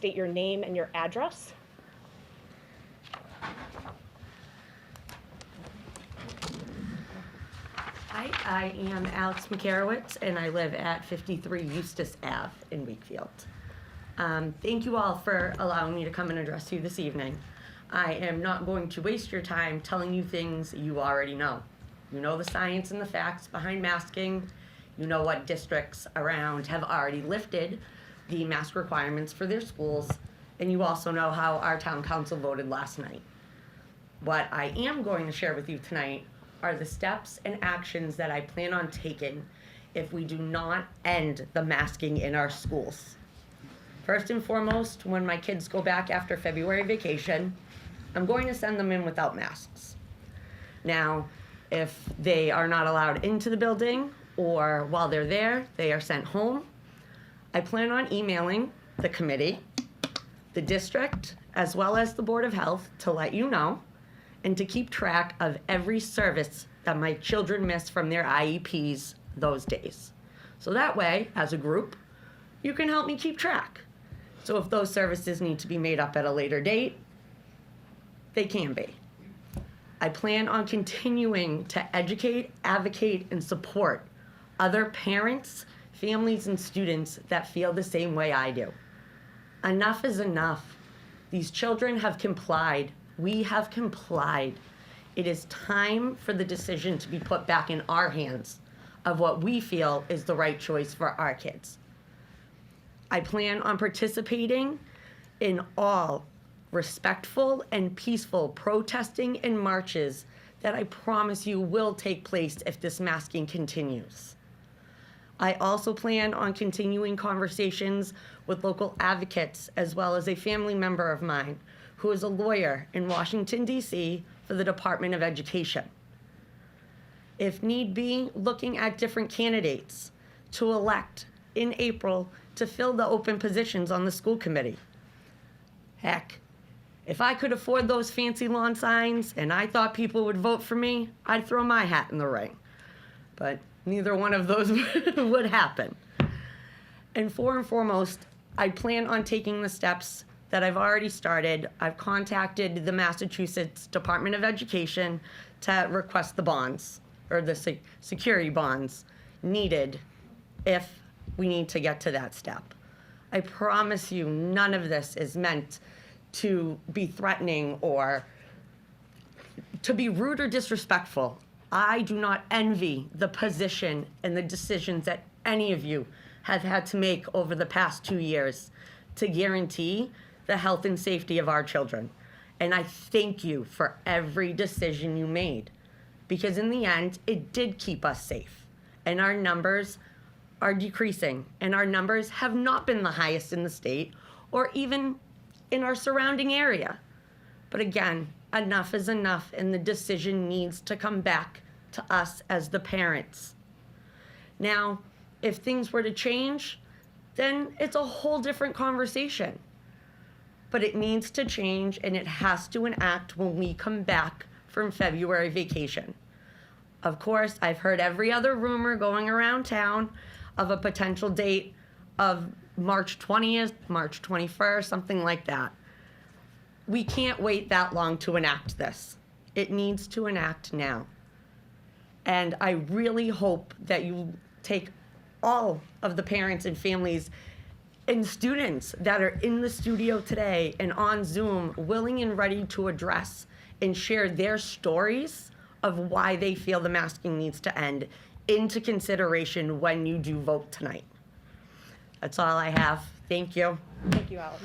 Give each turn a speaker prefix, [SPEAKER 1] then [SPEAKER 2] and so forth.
[SPEAKER 1] state your name and your address.
[SPEAKER 2] Hi, I am Alex McCarowitz, and I live at 53 Eustis Ave in Wakefield. Thank you all for allowing me to come and address you this evening. I am not going to waste your time telling you things you already know. You know the science and the facts behind masking. You know what districts around have already lifted the mask requirements for their schools, and you also know how our town council voted last night. What I am going to share with you tonight are the steps and actions that I plan on taking if we do not end the masking in our schools. First and foremost, when my kids go back after February vacation, I'm going to send them in without masks. Now, if they are not allowed into the building or while they're there, they are sent home, I plan on emailing the committee, the district, as well as the Board of Health to let you know and to keep track of every service that my children miss from their IEPs those days. So that way, as a group, you can help me keep track. So if those services need to be made up at a later date, they can be. I plan on continuing to educate, advocate, and support other parents, families, and students that feel the same way I do. Enough is enough. These children have complied. We have complied. It is time for the decision to be put back in our hands of what we feel is the right choice for our kids. I plan on participating in all respectful and peaceful protesting and marches that I promise you will take place if this masking continues. I also plan on continuing conversations with local advocates as well as a family member of mine who is a lawyer in Washington, D.C. for the Department of Education. If need be, looking at different candidates to elect in April to fill the open positions on the school committee. Heck, if I could afford those fancy lawn signs and I thought people would vote for me, I'd throw my hat in the ring. But neither one of those would happen. And foremost, I plan on taking the steps that I've already started. I've contacted the Massachusetts Department of Education to request the bonds, or the security bonds needed if we need to get to that step. I promise you, none of this is meant to be threatening or to be rude or disrespectful. I do not envy the position and the decisions that any of you have had to make over the past 2 years to guarantee the health and safety of our children. And I thank you for every decision you made, because in the end, it did keep us safe. And our numbers are decreasing, and our numbers have not been the highest in the state or even in our surrounding area. But again, enough is enough, and the decision needs to come back to us as the parents. Now, if things were to change, then it's a whole different conversation. But it needs to change, and it has to enact when we come back from February vacation. Of course, I've heard every other rumor going around town of a potential date of March 20th, March 21st, something like that. We can't wait that long to enact this. It needs to enact now. And I really hope that you take all of the parents and families and students that are in the studio today and on Zoom, willing and ready to address and share their stories of why they feel the masking needs to end into consideration when you do vote tonight. That's all I have. Thank you.
[SPEAKER 1] Thank you, Alex.